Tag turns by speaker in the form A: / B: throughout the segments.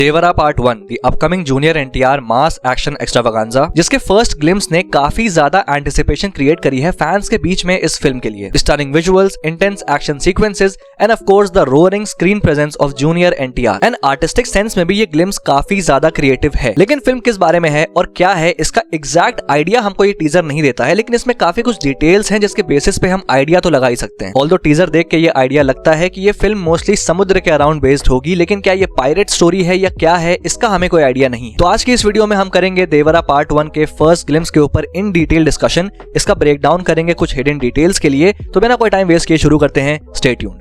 A: Devara part 1 the upcoming junior NTR mass action extravaganza, जिसके first glimpse ने काफी ज्यादा एंटिसिपेशन क्रिएट करी है फैंस के बीच में इस फिल्म के लिए। Stunning visuals, intense action sequences end of course the roaring screen presence of junior NTR. And artistic sense में भी ये ग्लिम्स काफी ज्यादा क्रिएटिव है। लेकिन फिल्म किस बारे में है और क्या है, इसका एग्जैक्ट आइडिया हमको ये टीजर नहीं देता है, लेकिन इसमें काफी कुछ डिटेल्स हैं जिसके बेसिस पे हम आइडिया तो लगा ही सकते हैं। ऑल्दो टीजर देख के ये आइडिया लगता है कि ये फिल्म मोस्टली समुद्र के अराउंड बेस्ड होगी, लेकिन क्या ये पायरेट स्टोरी है या क्या है, इसका हमें कोई आइडिया नहीं। तो आज की इस वीडियो में हम करेंगे देवरा पार्ट 1 के फर्स्ट ग्लिम्स के ऊपर इन डिटेल डिस्कशन। इसका ब्रेकडाउन करेंगे कुछ हिडन डिटेल्स के लिए। तो बिना कोई टाइम वेस्ट किए शुरू करते हैं। Stay tuned.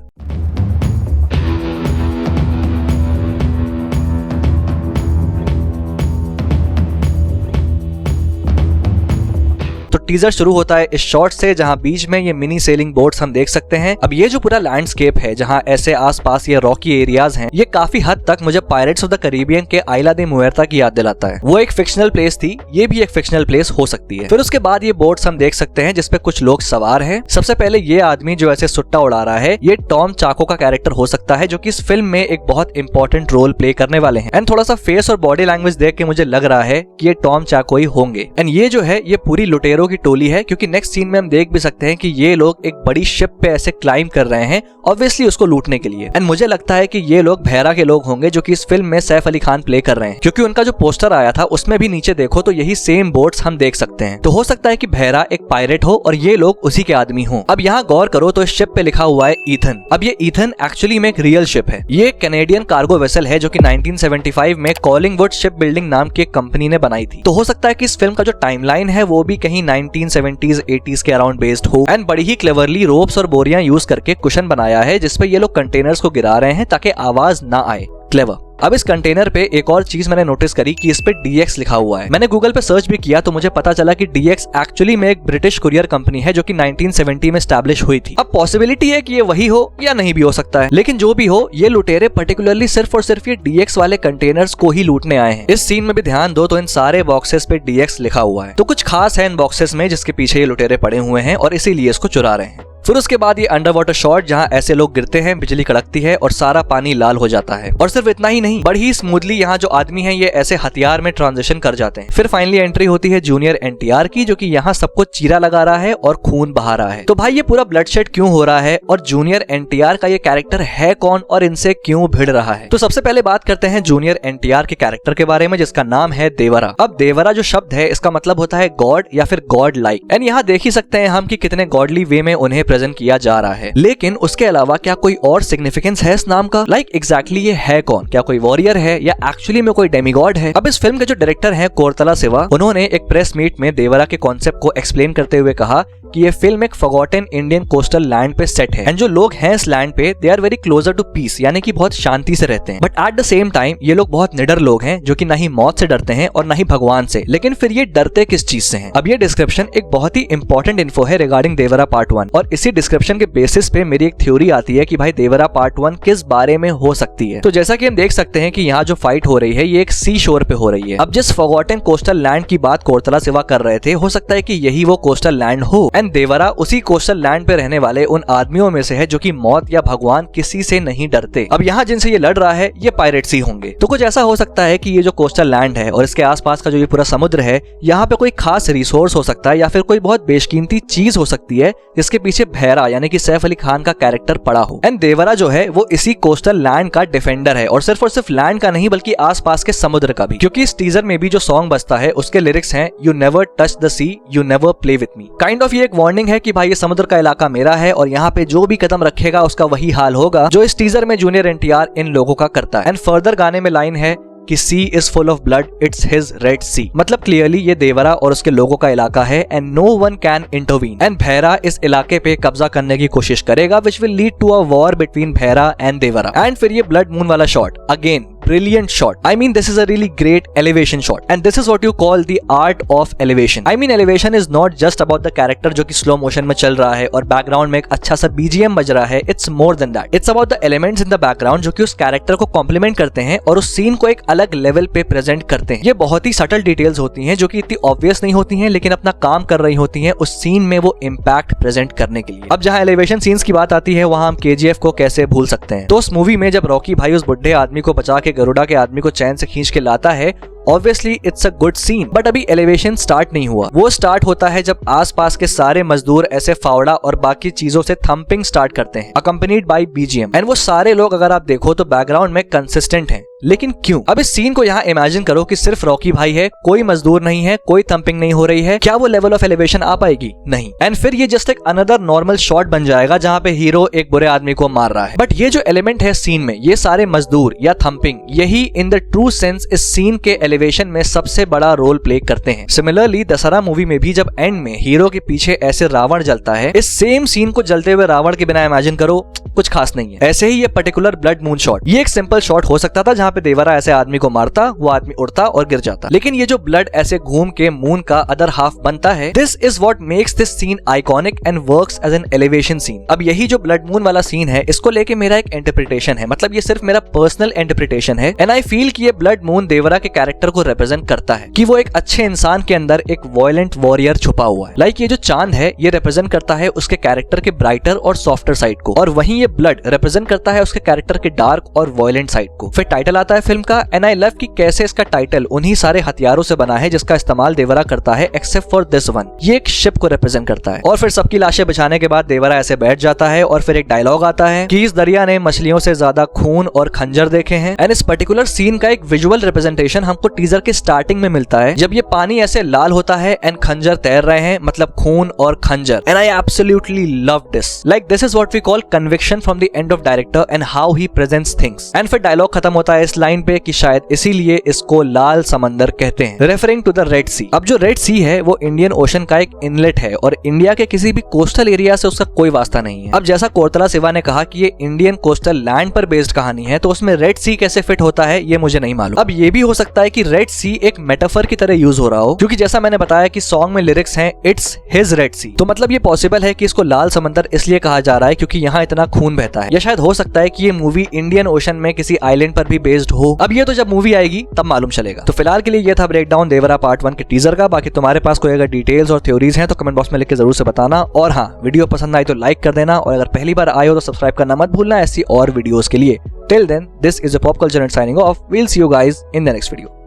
A: तो टीजर शुरू होता है इस शॉट से, जहां बीच में ये मिनी सेलिंग बोट्स हम देख सकते हैं। अब ये जो पूरा लैंडस्केप है, जहां ऐसे आसपास ये रॉकी एरियाज हैं, ये काफी हद तक मुझे पायरेट्स ऑफ द कैरिबियन के आइला दे मुएर्ता की याद दिलाता है। वो एक फिक्शनल प्लेस थी, ये भी एक फिक्शनल प्लेस हो सकती है। फिर उसके बाद ये बोट्स हम देख सकते हैं जिसपे कुछ लोग सवार हैं। सबसे पहले ये आदमी जो ऐसे सुट्टा उड़ा रहा है, ये टॉम चाको का कैरेक्टर हो सकता है, जो कि इस फिल्म में एक बहुत इंपॉर्टेंट रोल प्ले करने वाले हैं। एंड थोड़ा सा फेस और बॉडी लैंग्वेज देख के मुझे लग रहा है कि ये टॉम चाको ही होंगे। एंड ये जो है ये पूरी लुटेरों की टोली है, क्योंकि नेक्स्ट सीन में हम देख भी सकते हैं कि ये लोग एक बड़ी शिप पे ऐसे क्लाइंब कर रहे हैं, ऑब्वियसली उसको लूटने के लिए। एंड मुझे लगता है कि ये लोग भैरा के लोग होंगे जो कि इस फिल्म में सैफ अली खान प्ले कर रहे हैं, क्योंकि उनका जो पोस्टर आया था उसमें भी नीचे देखो तो यही सेम बोट्स हम देख सकते हैं। तो हो सकता है कि भैरा एक पायरेट हो और ये लोग उसी के आदमी हो। अब यहाँ गौर करो तो इस शिप पे लिखा हुआ है ईथन। अब ये ईथन एक्चुअली में एक रियल शिप है। ये एक कैनेडियन कार्गो वेसल है जो कि 1975 में कॉलिंगवुड शिप बिल्डिंग नाम की एक कंपनी ने बनाई थी। तो हो सकता है कि इस फिल्म का जो टाइमलाइन है वो भी कहीं 1970s 80s के अराउंड बेस्ड हो। एंड बड़ी ही क्लेवरली रोप्स और बोरियां यूज करके कुशन बनाया है जिसपे ये लोग कंटेनर्स को गिरा रहे हैं ताकि आवाज ना आए। क्लेवर। अब इस कंटेनर पे एक और चीज मैंने नोटिस करी कि इस पे DX लिखा हुआ है। मैंने गूगल पे सर्च भी किया तो मुझे पता चला कि DX एक्चुअली में एक ब्रिटिश कुरियर कंपनी है जो कि 1970 में एस्टैब्लिश हुई थी। अब पॉसिबिलिटी है कि ये वही हो या नहीं भी हो सकता है, लेकिन जो भी हो ये लुटेरे पर्टिकुलरली सिर्फ और सिर्फ ये DX वाले कंटेनर्स को ही लूटने आए हैं। इस सीन में भी ध्यान दो तो इन सारे बॉक्सेस पे DX लिखा हुआ है। तो कुछ खास है इन बॉक्सेस में जिसके पीछे ये लुटेरे पड़े हुए हैं और इसीलिए इसको चुरा रहे हैं। फिर उसके बाद ये अंडर वाटर शॉट जहां ऐसे लोग गिरते हैं, बिजली कड़कती है और सारा पानी लाल हो जाता है। और सिर्फ इतना ही नहीं, बड़ी ही स्मूथली यहाँ जो आदमी है ये ऐसे हथियार में ट्रांजिशन कर जाते हैं। फिर फाइनली एंट्री होती है जूनियर एनटीआर की, जो कि यहाँ सबको चीरा लगा रहा है और खून बहा रहा है। तो भाई ये पूरा ब्लडशेड क्यों हो रहा है और जूनियर एनटीआर का ये कैरेक्टर है कौन और इनसे क्यों भिड़ रहा है? तो सबसे पहले बात करते हैं जूनियर एनटीआर के कैरेक्टर के बारे में, जिसका नाम है देवरा। अब देवरा जो शब्द है इसका मतलब होता है गॉड या फिर गॉड लाइक। एंड यहाँ देख ही सकते हैं हम कि कितने गॉडली वे में उन्हें प्रेजेंट किया जा रहा है। लेकिन उसके अलावा क्या कोई और सिग्निफिकेंस है इस नाम का? एग्जैक्टली ये है कौन? क्या कोई वॉरियर है या एक्चुअली में कोई डेमिगॉड है? अब इस फिल्म के जो डायरेक्टर हैं कोरतला सिवा, उन्होंने एक प्रेस मीट में देवरा के कॉन्सेप्ट को एक्सप्लेन करते हुए कहा कि ये फिल्म एक फॉरगॉटन इंडियन कोस्टल लैंड पे सेट है। एंड जो लोग हैं इस लैंड पे they are very closer to peace, यानी कि बहुत शांति से रहते हैं। But at the same time ये लोग बहुत निडर लोग हैं जो कि ना ही मौत से डरते हैं और ना ही भगवान से। लेकिन फिर ये डरते किस चीज से हैं? अब ये डिस्क्रिप्शन एक बहुत ही इंपॉर्टेंट इन्फो है रिगार्डिंग देवरा पार्ट 1, और इसी डिस्क्रिप्शन के बेसिस पे मेरी एक थ्योरी आती है कि भाई देवरा पार्ट 1 किस बारे में हो सकती है। तो जैसा कि हम देख सकते हैं कि यहाँ जो फाइट हो रही है ये एक सी शोर पे हो रही है। अब जिस फॉरगॉटन कोस्टल लैंड की बात कोरतला सिवा कर रहे थे, हो सकता है कि यही वो कोस्टल लैंड हो। एंड देवरा उसी कोस्टल लैंड पे रहने वाले उन आदमियों में से है जो कि मौत या भगवान किसी से नहीं डरते। अब यहाँ जिनसे ये लड़ रहा है ये पायरेट्स ही होंगे। तो कुछ ऐसा हो सकता है कि ये जो कोस्टल लैंड है और इसके आसपास का जो ये पूरा समुद्र है, यहाँ पे कोई खास रिसोर्स हो सकता है या फिर कोई बहुत बेशकीमती चीज हो सकती है जिसके पीछे भैरा यानी कि सैफ अली खान का कैरेक्टर पड़ा हो। एंड देवरा जो है वो इसी कोस्टल लैंड का डिफेंडर है, और सिर्फ लैंड का नहीं बल्कि आसपास के समुद्र का भी, क्योंकि इस टीजर में भी जो सॉन्ग बजता है उसके लिरिक्स हैं you never touch the sea, you never play with me. Kind of ये एक वार्निंग है कि भाई ये समुद्र का इलाका मेरा है और यहाँ पे जो भी कदम रखेगा उसका वही हाल होगा जो इस टीजर में जूनियर एनटीआर इन लोगों का करता है। एंड फर्दर गाने में लाइन है कि sea is full of blood, it's his red sea. मतलब क्लियरली ये देवरा और उसके लोगों का इलाका है and no one can intervene. And Bhaira इस इलाके पे कब्जा करने की कोशिश करेगा which will lead to a war between Bhaira and Devara. And फिर ये ब्लड मून वाला shot, again brilliant shot. I mean this is a really great elevation shot and this is what you call the art of elevation. I mean elevation is not just about the character जो कि slow motion में चल रहा है और background में एक अच्छा सा BGM बज रहा है. It's more than that. It's about the elements in the background जो कि उस character को complement करते हैं और उस scene को एक अलग level पे present करते हैं. ये बहुत ही subtle details होती हैं जो कि इतनी obvious नहीं होती हैं लेकिन अपना काम कर रही होती हैं उस scene में वो impact present करने के लिए. अब जहाँ elevation scenes की बात आती है वहाँ हम KGF को कैसे भूल सकते हैं. तो उस मूवी में जब रॉकी भाई उस बुढ़े आदमी को बचा के गरुड़ा के आदमी को चैन से खींच के लाता है, obviously it's a good scene. But अभी एलिवेशन स्टार्ट नहीं हुआ। वो स्टार्ट होता है जब आसपास के सारे मजदूर ऐसे फावड़ा और बाकी चीजों से थंपिंग स्टार्ट करते हैं, अकम्पनीड बाय बीजीएम। एंड वो सारे लोग अगर आप देखो तो बैकग्राउंड में कंसिस्टेंट हैं। लेकिन क्यों? अब इस सीन को यहाँ इमेजिन करो कि सिर्फ रॉकी भाई है, कोई मजदूर नहीं है, कोई थंपिंग नहीं हो रही है, क्या वो लेवल ऑफ एलिवेशन आ पाएगी? नहीं। एंड फिर ये जस्ट एक अनदर नॉर्मल शॉट बन जाएगा जहाँ पे हीरो एक बुरे आदमी को मार रहा है। बट ये जो एलिमेंट है सीन में, ये सारे मजदूर या थंपिंग, यही इन द ट्रू सेंस इस सीन के एलिवेशन में सबसे बड़ा रोल प्ले करते हैं। सिमिलरली दशहरा मूवी में भी जब एंड में हीरो के पीछे ऐसे रावण जलता है, इस सेम सीन को जलते हुए रावण के बिना इमेजिन करो, कुछ खास नहीं है। ऐसे ही ये पर्टिकुलर ब्लड मून शॉट, ये एक सिंपल शॉट हो सकता था जहाँ पे देवरा ऐसे आदमी को मारता, वो आदमी उड़ता और गिर जाता। लेकिन ये जो ब्लड ऐसे घूम के मून का अदर हाफ बनता है, this is what makes this scene iconic and works as an elevation scene. अब यही जो ब्लड मून वाला सीन है, इसको लेके मेरा एक इंटरप्रिटेशन है, मतलब ये सिर्फ मेरा पर्सनल इंटरप्रिटेशन है। एंड आई फील कि ये ब्लड मून देवरा के कैरेक्टर को रिप्रेजेंट करता है कि वो एक अच्छे इंसान के अंदर एक वायलेंट वॉरियर छुपा हुआ है। लाइक ये जो चांद है, ये रिप्रेजेंट करता है उसके कैरेक्टर के ब्राइटर और सॉफ्टर साइड को, और वहीं ये ब्लड रिप्रेजेंट करता है उसके कैरेक्टर के डार्क और वायलेंट साइड को। फिर टाइटल आता है फिल्म का, एंड आई लव कि कैसे इसका टाइटल उन्हीं सारे हथियारों से बना है जिसका इस्तेमाल देवरा करता है, एक्सेप्ट फॉर दिस वन। ये एक शिप को रिप्रेजेंट करता है। और फिर सबकी लाशें बिछाने के बाद देवरा ऐसे बैठ जाता है और फिर एक डायलॉग आता है कि इस दरिया ने मछलियों से ज्यादा खून और खंजर देखे हैं। एंड इस पर्टिकुलर सीन का एक विजुअल रिप्रेजेंटेशन हमको टीजर के स्टार्टिंग में मिलता है, जब ये पानी ऐसे लाल होता है एंड खंजर तैर रहे हैं, मतलब खून और खंजर। And I absolutely love this. Like this is what we call conviction from the end of director and how he presents things. And फिर डायलॉग खत्म होता है इस लाइन पे कि शायद इसीलिए इसको लाल समंदर कहते हैं, रेफरिंग टू द रेड सी। अब जो रेड सी है वो इंडियन ओशन का एक इनलेट है और इंडिया के किसी भी कोस्टल एरिया से उसका कोई वास्ता नहीं है। अब जैसा कोरतला सिवा ने कहा कि ये इंडियन कोस्टल लैंड पर बेस्ड कहानी है, तो उसमें रेड सी कैसे फिट होता है ये मुझे नहीं मालूम। अब ये भी हो सकता है कि रेड सी एक मेटाफर की तरह यूज हो रहा हो, क्योंकि जैसा मैंने बताया कि सॉन्ग में लिरिक्स हैं इट्स हिज रेड सी, तो मतलब ये पॉसिबल है कि इसको लाल समंदर इसलिए कहा जा रहा है क्योंकि यहाँ इतना खून बहता है। या शायद हो सकता है कि ये मूवी इंडियन ओशन में किसी आइलैंड पर भी बेस्ड हो। अब ये तो जब मूवी आएगी तब मालूम चलेगा। तो फिलहाल के लिए ये था ब्रेकडाउन देवरा पार्ट 1 के टीजर का। बाकी तुम्हारे पास कोई अगर डिटेल्स और थ्योरीज हैं तो कमेंट बॉक्स में लिख के जरूर से बताना। और हाँ, वीडियो पसंद आई तो लाइक कर देना, और अगर पहली बार आए हो तो सब्सक्राइब करना मत भूलना ऐसी और वीडियोस के लिए। Till then, this is a pop culture and signing off. We'll see you guys in the next video.